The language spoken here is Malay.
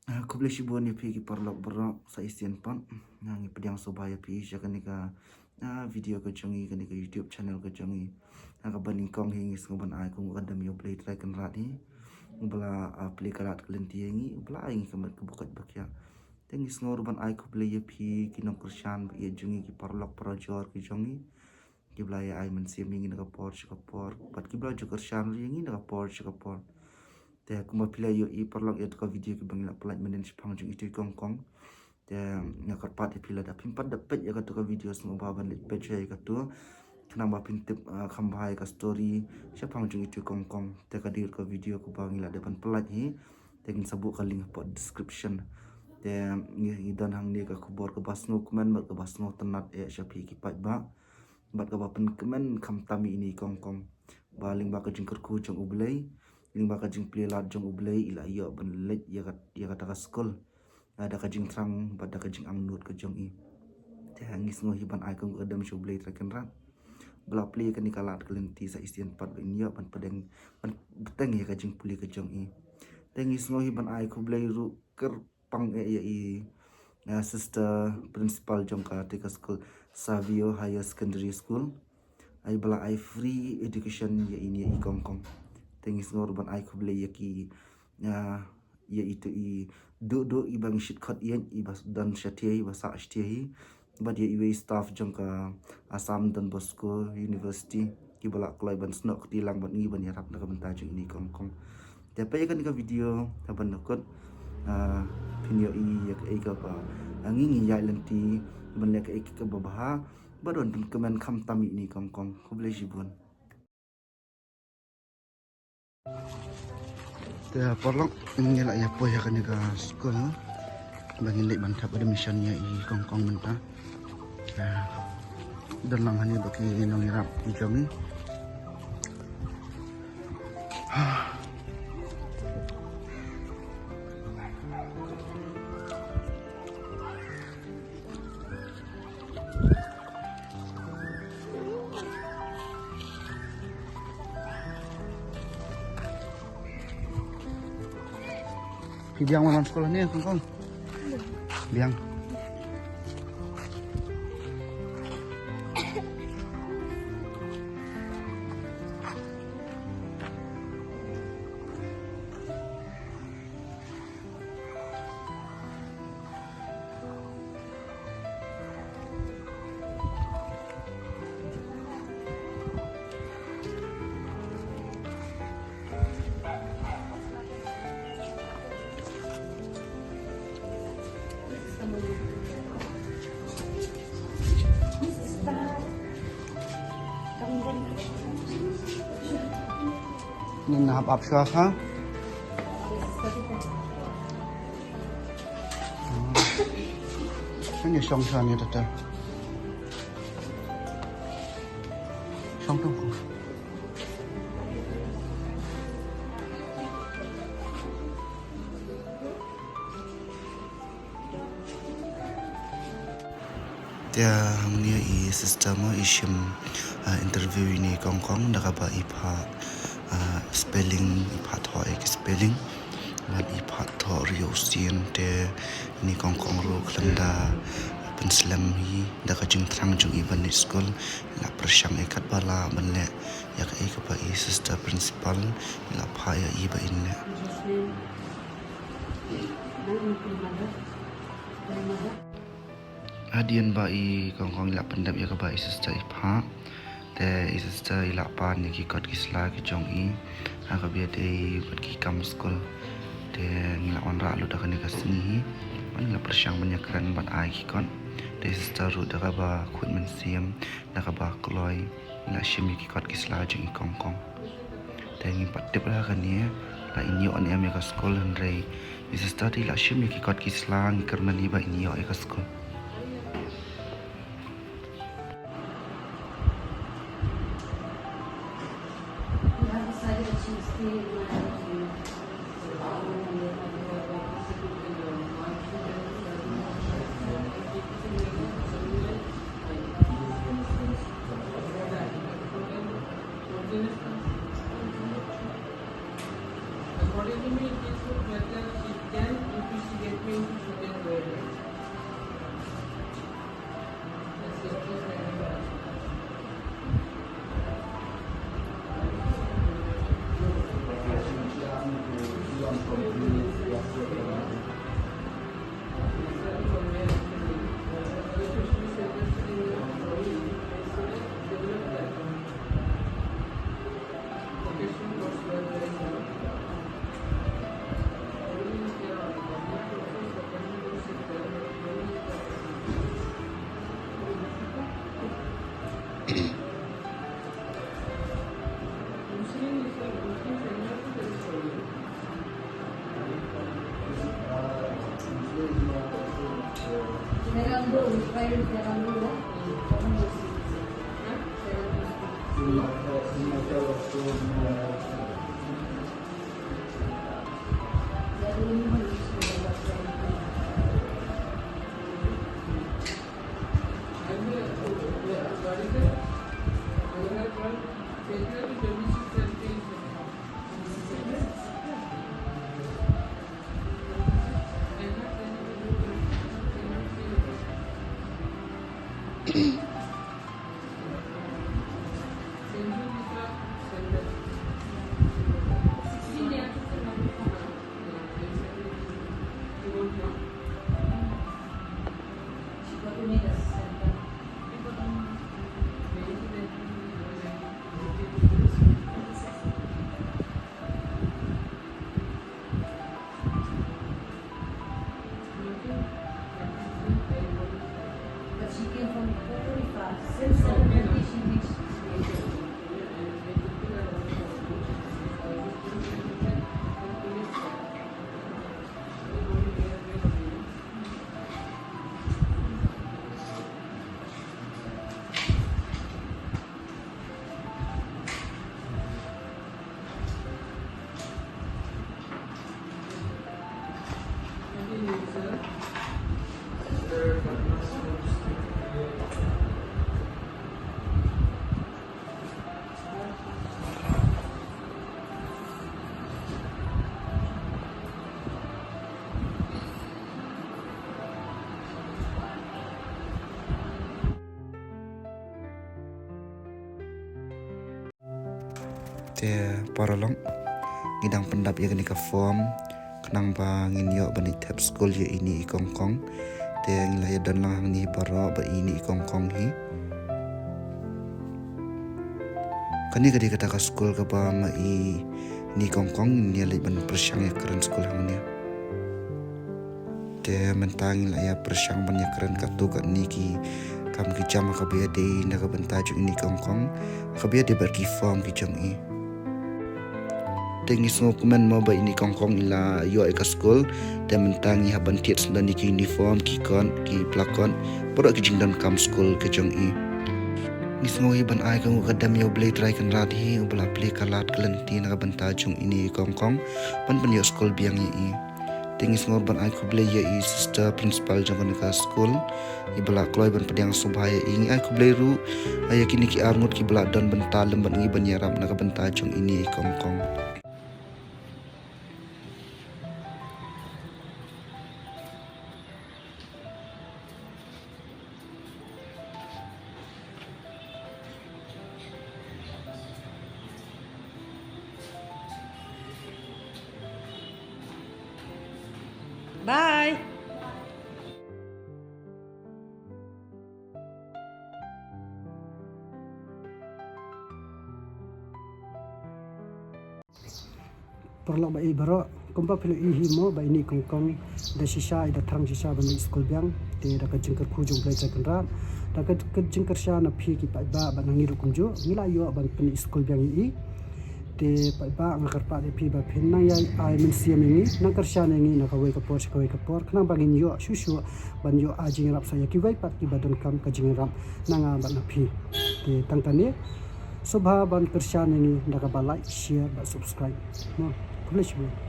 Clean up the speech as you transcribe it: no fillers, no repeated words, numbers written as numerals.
Kuble shibon ya pi ki parlok berok sa istien pan nang pedang sobaya pi sya kanika video ko jongi kanika YouTube channel ko jongi ka baning kong hingi ngoban ai ko kadam yo play try kan rat ni bela play karat kelenti ngi bela ngi kamat ke bukat bakya tengis ngor ban ai ko play ya pi kinong kursan ya jongi ki parlok projor ki jongi ki bela ya ai men sim ngi na por pat ki bela jo kursan ngi na por te kuma pilai yo I perlok ya ka video ki bangla pelaj menen sipang jung itu kong te ya kat pat pila da pimpat dapat ya ka video semua baban lit page ya ka tu kenapa pintip khambai ka story sipang jung itu kong te ka dir ka video ku bangla depan pelaj hi te kin sabuk ka link pot description te ni dan hang ni ka kubor ka basno komen ba ka basno tenat ya syapi ki pat ba bat ka ba pen komen kham tami ini kong baling ba ka jing kerku jung ublei ling baka jing play lat jong ublei ila iyo ban let ya kata ka skol ada ka jing trang pada ka jing angnut ka jong I te hangis ngo hiban ai kong adam shu ublei traken rat bla play ka nikalat kelenti sa istien pat ban iyo ban padeng ban beteng ya ka jing play ka jong I tengis ngo hiban ai ko ublei ru ker pang ya I sister principal jong ka te ka school Savio Higher Secondary School ai bala ai free education ya ini I kong tengis ngor ban ai kuble yaki ya itu I do ibang shit khat yen ibas dan shatie basa shtie bad ya iwe staff jong ka Assam Dan Bosco University ki bala klai ban snok tilang ban ngi ban yarap na banta jong ini kong te pa kan ka video taban nakot pinyo I yak ai ka pa ngi ya lenti ban lek ai ka babaha baron pun kemen kham tami ni kong kuble jibun te porlok ini lah ya po ya kan ka sekolah bangin lek mantap ada misalnya I kong mentah dan lang hanya bagi nongirap I kami biang malam sekolah ni kong biang Ini nahap apsha ha. Ini song shan ni tata. Song tong ko. Dia hamnia I sistem isim interview ini kong nakaba ipa spelling ipa thoi spelling man ipa tho rio sien te ni kong ro klanda penslam hi daka jing trang jung iban school la persyang ikat bala banle yak ai ka I sister principal la phaya I ba inne adian ba I kong la pendam ya ka ba I sister ipa te sister ila pan ni ki kot kisla ki jong I ha ka bia te bat ki kam school te ngila onra lu da kan ka sini man la persyang banyakran ban ai ki kon te sister ru da ka ba khut men siam da ka ba kloi la shimi ki kot kisla jong I kong te ngi pat te pra kan ni la inyo an em ka school han rei sister ti la shimi ki kot kisla ngi karna ni ba inyo ka school According to me, it is better it can if you Te paralong ngidang pendap ya kenika form kenang ba ngin yo bani tap school ya ini ikongkong te ngilaya dan lang ni baro ba ini ikongkong hi kani kadi kata ka school ka ba ma i ni kongkong ni lai ban persyang ya keren school hang ni te mentang ngilaya persyang ban ya keren ka tu ka ni ki kam ki jam ka be de na ka bantaju ini kongkong ka be de bar ki form ki jang i Tengis ngokumen mau ba ini kongkong ila yo eka school dan mentangi haban tiet sendan ki uniform ki kon ki plakon poro ki jingdan kam school ke jong i ngis ngoi ban ai kang kadam yo blay try kan radhi ubla play kalat kelenti na banta jong ini kongkong pan yo school biang i Tengis ngor ban ai ku blay ya i sister principal jong ka school ibla kloy ban pediang subhaya ingi ai ku blay ru ay kini ki arngut ki bla dan benta lemban ngi ban yaram na banta jong ini kongkong Bye. Perlu ba ibaro kumpa pilo ihimo ba ini kongkong da shisha ida tharang shisha ba school biang te da ka jingkar khujung play chakan ra da ka jingkar sha na phi ki pa ba nangiru kumjo ngila yo ban pin school biang i te pa ba ngakar pa de phi ba phin nang yai ai min siam ngi nang kar sha ngi na ka wei ka por khna ba ngin yo shu shu ban yo a jing rap sa ya ki wei pat ki badon kam ka jing rap nanga ba na phi te tang tane subha ban kar sha ngi na ka ba like share ba subscribe no Please.